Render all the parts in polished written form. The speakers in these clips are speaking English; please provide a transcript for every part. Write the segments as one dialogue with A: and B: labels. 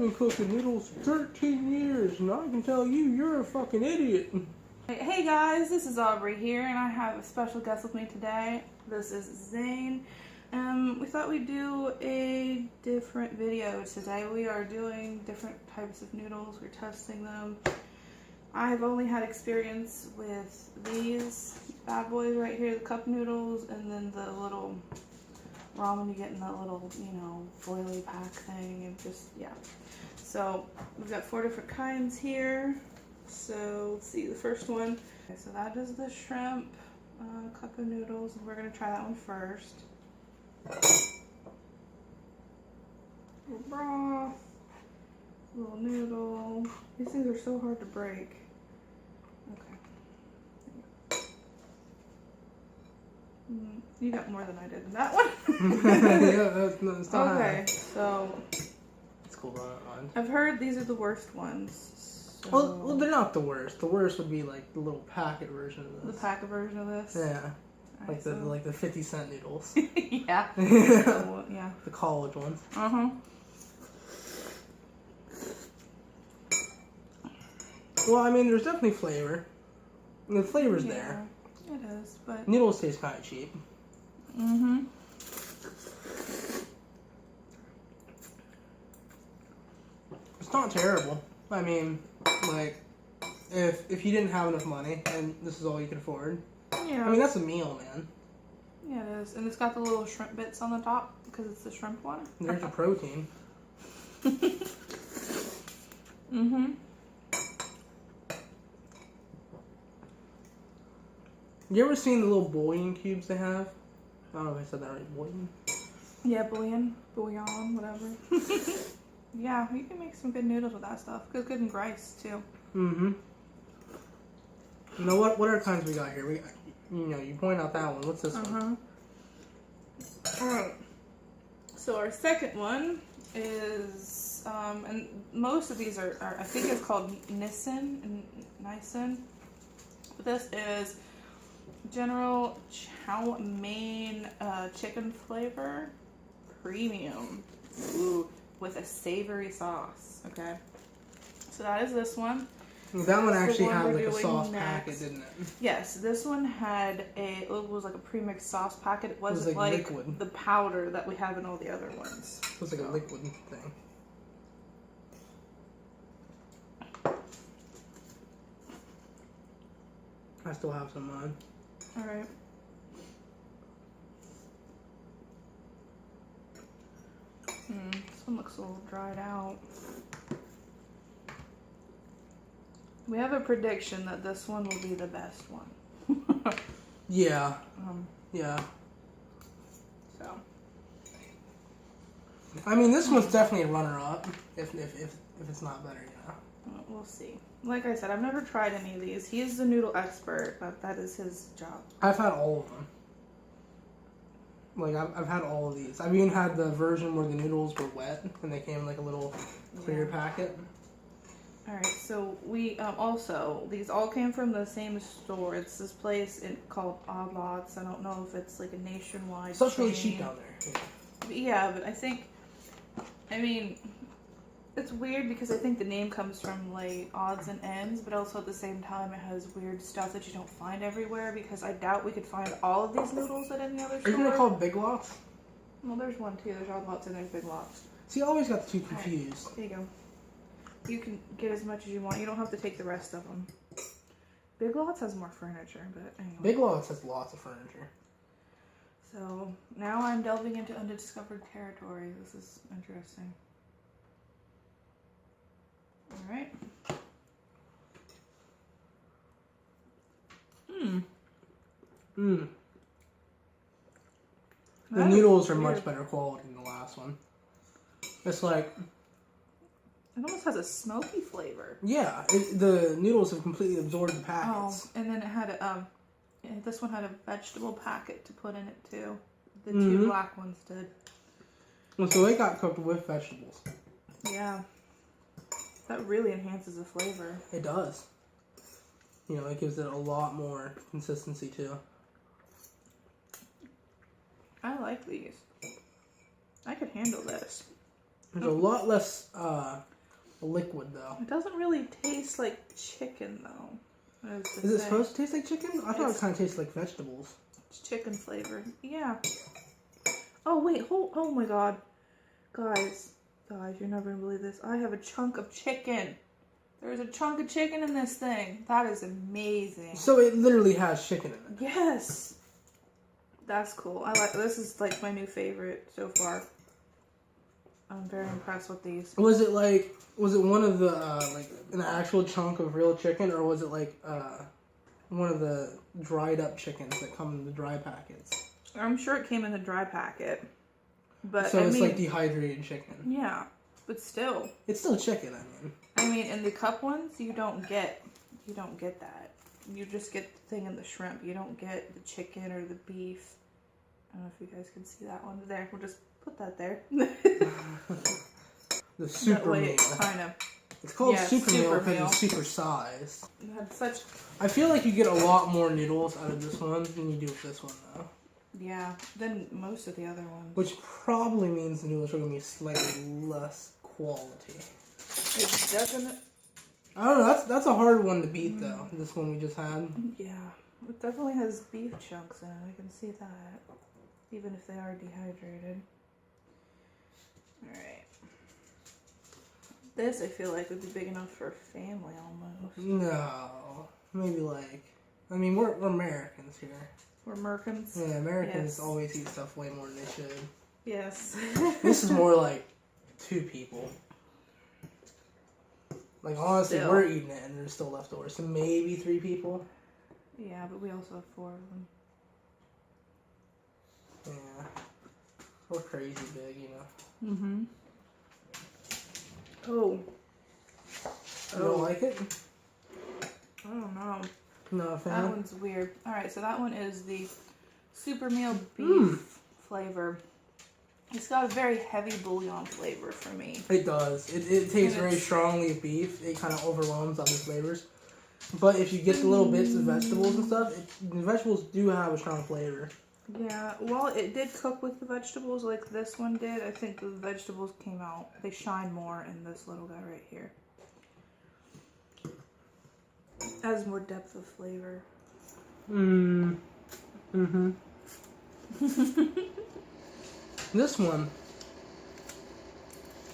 A: Been cooking noodles for 13 years, and I can tell you, you're a fucking idiot.
B: Hey guys, this is Aubrey here, and I have a special guest with me today. This is Zane. We thought we'd do a different video today. We are doing different types of noodles. We're testing them. I have only had experience with these bad boys right here, the cup noodles, and then the little ramen you get in that little, foily pack thing, and just, yeah. So, we've got 4 different kinds here. So, let's see, the first one. Okay, so that is the shrimp cup of noodles, and we're going to try that one first. Little broth, little noodle. These things are so hard to break. Okay. You got more than I did in that one.
A: Yeah, that's not
B: okay,
A: high.
B: so
A: It's cool, on.
B: I've heard these are the worst ones. So
A: Well, they're not the worst. The worst would be like the little packet version of this.
B: the packet version of this.
A: Yeah.
B: Right,
A: Like the 50-cent noodles.
B: yeah.
A: Yeah.
B: So, yeah.
A: The college ones.
B: Uh-huh.
A: Well, I mean, there's definitely flavor. The flavor's there.
B: It is, but
A: Noodles taste kind of cheap.
B: mm-hmm.
A: It's not terrible. I mean, like, if you didn't have enough money and this is all you could afford.
B: Yeah.
A: I mean, that's a meal, man.
B: Yeah, it is. And it's got the little shrimp bits on the top because it's the shrimp one.
A: There's your protein.
B: Mm-hmm.
A: You ever seen the little bouillon cubes they have? I don't know if I said that right. Bouillon?
B: Yeah, bouillon, whatever. Yeah, you can make some good noodles with that stuff. It's good in rice, too.
A: Mm-hmm. You know what other kinds we got here? You point out that one. What's this one?
B: Alright. So our second one is, and most of these are I think it's called Nissen. But this is General Chow Mein chicken flavor premium. Ooh, with a savory sauce. Okay. So that is this one.
A: That one actually
B: one
A: had
B: we're
A: like a
B: doing
A: sauce
B: next.
A: packet, didn't it?
B: Yes, this one had it was like a premixed sauce packet. It wasn't
A: like
B: like
A: liquid.
B: the powder that we have in all the other ones.
A: It was like a liquid thing. I still have some on.
B: Alright. This one looks a little dried out. We have a prediction that this one will be the best one.
A: Yeah. Yeah.
B: So.
A: I mean, this one's definitely a runner-up. If it's not better, yeah.
B: We'll see. Like I said, I've never tried any of these. He is the noodle expert, but that is his job.
A: I've had all of them. Like, I've had all of these. I've even had the version where the noodles were wet and they came in like a little clear packet.
B: Alright, so we also, these all came from the same store. It's this place called Odd Lots. I don't know if it's like a nationwide
A: Stuff's
B: chain.
A: really cheap down there.
B: Yeah, but I mean, it's weird because I think the name comes from like odds and ends, but also at the same time it has weird stuff that you don't find everywhere because I doubt we could find all of these noodles at any other store.
A: Are you gonna call it Big Lots?
B: Well, there's one too. There's Odd Lots and there's Big Lots.
A: See, I always got the two confused.
B: Right, there you go. You can get as much as you want. You don't have to take the rest of them. Big Lots has more furniture, but anyway.
A: Big Lots has lots of furniture.
B: So now I'm delving into undiscovered territory. This is interesting. All right.
A: The noodles are much better quality than the last one. It's like...
B: It almost has a smoky flavor.
A: Yeah, the noodles have completely absorbed the packets.
B: Oh, and then it had this one had a vegetable packet to put in it too. The two black ones did.
A: Well, so they got cooked with vegetables.
B: Yeah. That really enhances the flavor.
A: It does. It gives it a lot more consistency too.
B: I like these. I could handle this.
A: There's a lot less liquid though.
B: It doesn't really taste like chicken though.
A: Is it supposed to taste like chicken? I thought it kind of tasted like vegetables.
B: It's chicken flavored. Yeah. Oh wait, oh my god. Guys, you're never gonna believe this. I have a chunk of chicken. There's a chunk of chicken in this thing. That is amazing.
A: So it literally has chicken in it.
B: Yes. That's cool. This is like my new favorite so far. I'm very impressed with these.
A: Was it one of the like an actual chunk of real chicken, or was it like one of the dried up chickens that come in the dry packets?
B: I'm sure it came in the dry packet. But
A: so it's like dehydrated chicken.
B: Yeah, but still.
A: It's still chicken,
B: I mean, in the cup ones, you don't get that. You just get the thing in the shrimp. You don't get the chicken or the beef. I don't know if you guys can see that one there. We'll just put that there.
A: The super meal.
B: Kind of.
A: It's called super meal because it's super sized.
B: It had such.
A: I feel like you get a lot more noodles out of this one than you do with this one, though.
B: Yeah, than most of the other ones.
A: Which probably means the noodles are going to be slightly less quality.
B: It doesn't.
A: I don't know. That's a hard one to beat, though. This one we just had.
B: Yeah, it definitely has beef chunks in it. I can see that, even if they are dehydrated. All right. This I feel like would be big enough for a family almost.
A: No, maybe like. I mean, we're Americans here.
B: We're Merkins.
A: Yeah, Americans always eat stuff way more than they should.
B: Yes.
A: This is more like 2 people. Like, honestly, we're eating it and there's still leftovers. So maybe 3 people.
B: Yeah, but we also have 4 of them.
A: Yeah. We're crazy big, you know.
B: Mm-hmm. Oh.
A: You don't like it?
B: I don't know.
A: No, fan?
B: That one's weird. Alright, so that one is the super meal beef flavor. It's got a very heavy bouillon flavor for me.
A: It does. It tastes very strongly of beef. It kind of overwhelms other flavors. But if you get the little bits of vegetables and stuff, the vegetables do have a strong flavor.
B: Yeah, well, it did cook with the vegetables like this one did. I think the vegetables came out. They shine more in this little guy right here. It has more depth of flavor.
A: This one,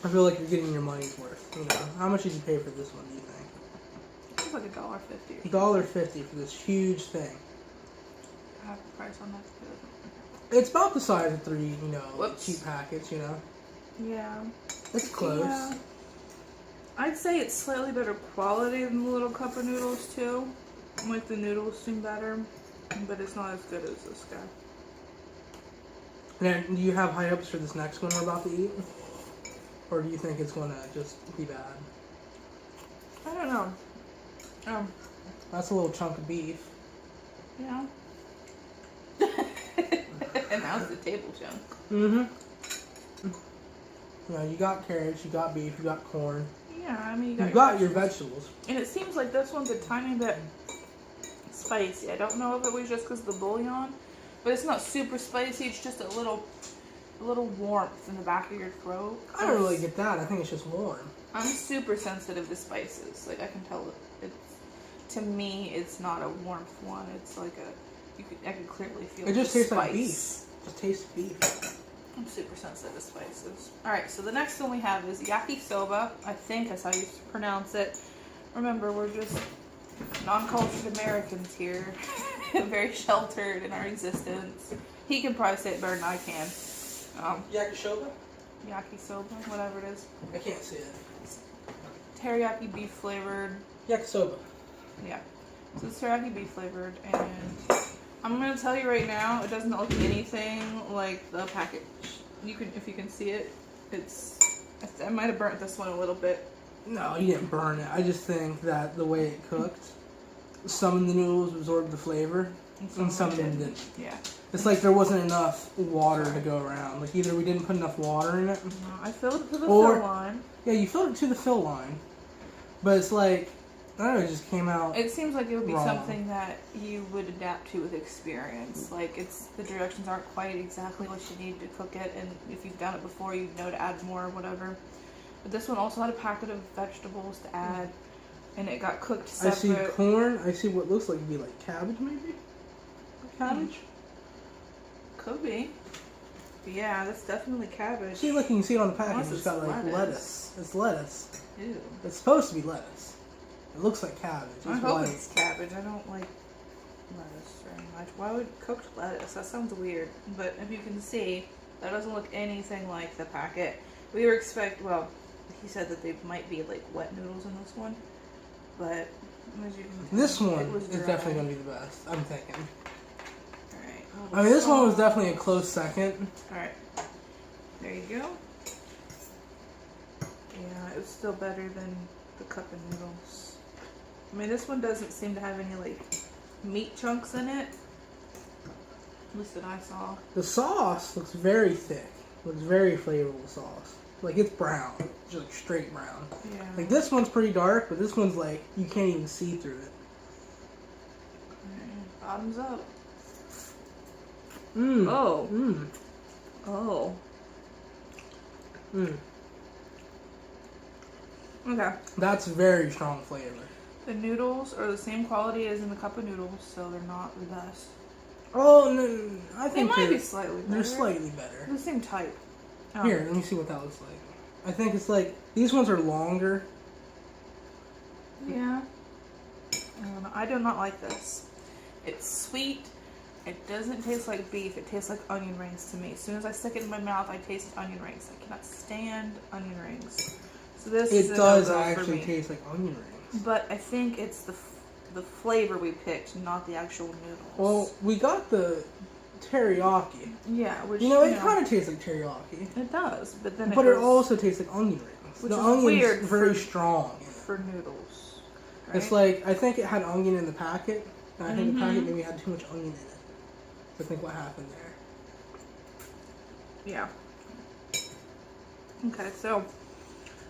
A: I feel like you're getting your money's worth. You know, how much did you pay for this one? Do you think?
B: It's like $1.50.
A: $1.50 for this huge thing.
B: I have the price on that too.
A: It's about the size of 3, you know, cheap packets. You know.
B: Yeah.
A: It's close.
B: Yeah. I'd say it's slightly better quality than the little cup of noodles too. Like the noodles seem better, but it's not as good as this guy.
A: Now, do you have high hopes for this next one we're about to eat? Or do you think it's going to just be bad?
B: I don't know.
A: That's a little chunk of beef.
B: Yeah. And that's the table chunk.
A: You know, you got carrots, you got beef, you got corn.
B: Yeah, I mean,
A: you got your vegetables.
B: And it seems like this one's a tiny bit spicy. I don't know if it was just because of the bouillon, but it's not super spicy. It's just a little warmth in the back of your throat.
A: I don't really get that. I think it's just warm.
B: I'm super sensitive to spices. Like, I can tell it's, to me, it's not a warmth one. It's like I can clearly feel
A: it just tastes
B: spice.
A: like beef. It just tastes beef.
B: I'm super sensitive to spices. Alright, so the next one we have is yakisoba. I think that's how you pronounce it. Remember, we're just non-cultured Americans here. Very sheltered in our existence. He can probably say it better than I can.
A: Yakisoba?
B: Yakisoba, whatever it is.
A: I can't see it.
B: Teriyaki beef flavored.
A: Yakisoba.
B: Yeah. So it's teriyaki beef flavored, and I'm gonna tell you right now, it doesn't look anything like the package. If you can see it, I might have burnt this one a little bit.
A: No, you didn't burn it. I just think that the way it cooked, some of the noodles absorbed the flavor, and some of them didn't.
B: Yeah.
A: It's like there wasn't enough water to go around. Like either we didn't put enough water in it.
B: No, I filled it to the fill line.
A: Yeah, you filled it to the fill line. But it's like, I don't know, it just came out.
B: It seems like it would be
A: wrong.
B: something that you would adapt to with experience. Like, the directions aren't quite exactly what you need to cook it, and if you've done it before, you know to add more or whatever. But this one also had a packet of vegetables to add, and it got cooked
A: I
B: separate.
A: see corn. I see what looks like to be like cabbage, maybe? Cabbage?
B: Could be. But yeah, that's definitely cabbage.
A: See, look, you can see it on the package.
B: Unless
A: It's got like lettuce. It's lettuce.
B: Ew.
A: It's supposed to be lettuce. It looks like cabbage. It's
B: I hope
A: white.
B: it's cabbage. I don't like lettuce very much. Why would cooked lettuce? That sounds weird. But if you can see, that doesn't look anything like the packet. We were well, he said that they might be like wet noodles in this one. But as you can tell,
A: This one
B: it was
A: is
B: dry.
A: definitely going to be the best, I'm thinking.
B: Alright.
A: I mean, this one was definitely a close second.
B: Alright. There you go. Yeah, it was still better than the cup of noodles. I mean, this one doesn't seem to have any, like, meat chunks in it. At least that I saw.
A: The sauce looks very thick. Looks very flavorful sauce. Like, it's brown. Just like straight brown.
B: Yeah.
A: Like, this one's pretty dark, but this one's like, you can't even see through it.
B: Alright, bottoms up.
A: Mmm.
B: Oh.
A: Mmm.
B: Oh.
A: Mmm.
B: Okay.
A: That's very strong flavor.
B: The noodles are the same quality as in the cup of noodles, so they're not the best.
A: Oh, no. I
B: They
A: think
B: might be slightly better.
A: they're slightly better.
B: They're the same type. Oh.
A: Here, let me see what that looks like. I think it's like, these ones are longer.
B: Yeah. I do not like this. It's sweet. It doesn't taste like beef. It tastes like onion rings to me. As soon as I stick it in my mouth, I taste onion rings. I cannot stand onion rings. So this is
A: It
B: a
A: does
B: no-go for
A: actually
B: me.
A: taste like onion rings.
B: But I think it's the flavor we picked, not the actual noodles.
A: Well, we got the teriyaki.
B: Yeah, which
A: You know, it kind of tastes like teriyaki.
B: it does, but then
A: But it
B: goes
A: also tastes like onion rings.
B: Which
A: The
B: is
A: onion's
B: weird
A: very
B: for-
A: strong.
B: for noodles. Right?
A: It's like, I think it had onion in the packet. And I think the packet
B: Mhm.
A: maybe had too much onion in it. So I think what happened there.
B: Yeah. Okay, so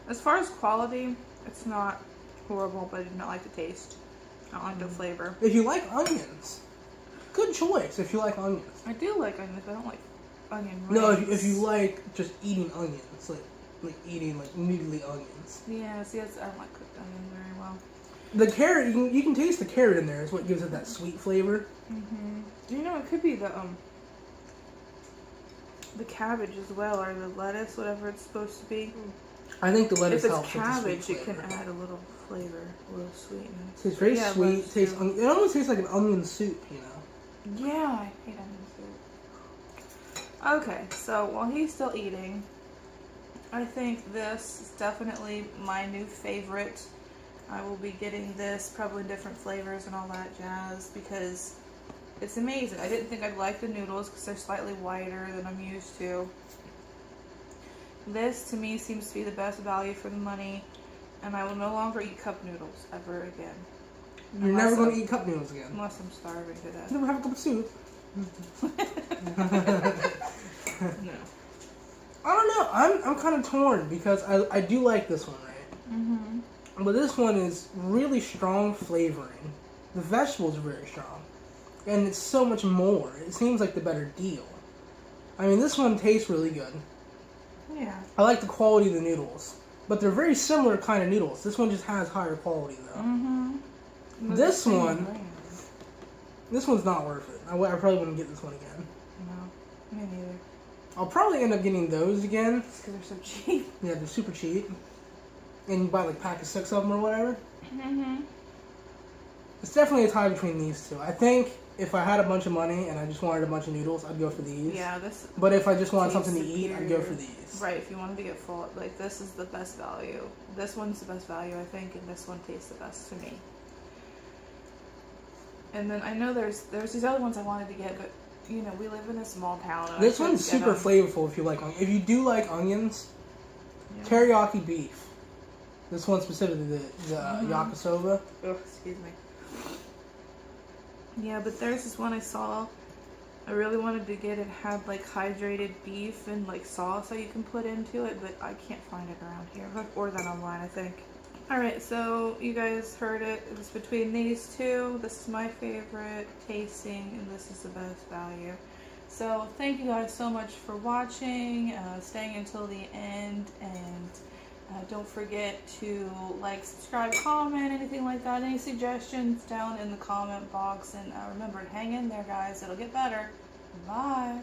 B: as far as quality, it's not horrible, but I did not like the taste. I don't like the flavor.
A: If you like onions, good choice if you like onions.
B: I do like onions, but I don't like onion rings.
A: No, if you like just eating onions, like eating like noodly onions.
B: Yeah, see, I don't like cooked onions very well.
A: The carrot, you can taste the carrot in there. Is what gives it that sweet flavor.
B: You know, it could be the cabbage as well, or the lettuce, whatever it's supposed to be.
A: I think the lettuce
B: If it's
A: helps with the
B: cabbage,
A: sweet
B: it can
A: flavor.
B: add a little flavor, a little sweetness.
A: It's very
B: Yeah,
A: sweet.
B: lettuce
A: Tastes
B: too.
A: it almost tastes like an onion soup, you know.
B: Yeah, I hate onion soup. Okay, so while he's still eating, I think this is definitely my new favorite. I will be getting this probably in different flavors and all that jazz because it's amazing. I didn't think I'd like the noodles because they're slightly whiter than I'm used to. This to me seems to be the best value for the money, and I will no longer eat cup noodles ever again.
A: You're never going to eat cup noodles again.
B: Unless I'm starving to death.
A: Never have a cup of soup.
B: No.
A: I don't know. I'm kind of torn because I do like this one, right?
B: Mm-hmm.
A: But this one is really strong flavoring. The vegetables are very strong. And it's so much more. It seems like the better deal. I mean, this one tastes really good.
B: Yeah.
A: I like the quality of the noodles. But they're very similar kind of noodles. This one just has higher quality, though.
B: Mm-hmm.
A: This one, this one's not worth it. I probably wouldn't get this one again.
B: No, me neither.
A: I'll probably end up getting those again.
B: It's because they're so cheap.
A: Yeah, they're super cheap. And you buy like a pack of 6 of them or whatever.
B: Mm-hmm.
A: It's definitely a tie between these two. I think if I had a bunch of money and I just wanted a bunch of noodles, I'd go for these.
B: Yeah, this.
A: But if I just wanted
B: tastes
A: something to eat, I'd go for
B: superior.
A: these.
B: Right, if you wanted to get full, like this is the best value. This one's the best value, I think, and this one tastes the best to me. And then I know there's these other ones I wanted to get, but you know we live in a small town. And
A: This
B: I
A: one's
B: couldn't get
A: super flavorful if you like onions. If you do like onions,
B: Yeah.
A: teriyaki beef. This one specifically, the yakisoba.
B: Oh, excuse me. Yeah, but there's this one I saw. I really wanted to get it. Had like hydrated beef and like sauce that you can put into it, but I can't find it around here. I've ordered that online, I think. Alright, so you guys heard it. It was between these two. This is my favorite tasting, and this is the best value. So thank you guys so much for watching, staying until the end, and Don't forget to like, subscribe, comment, anything like that. Any suggestions down in the comment box. And remember, hang in there, guys. It'll get better. Bye.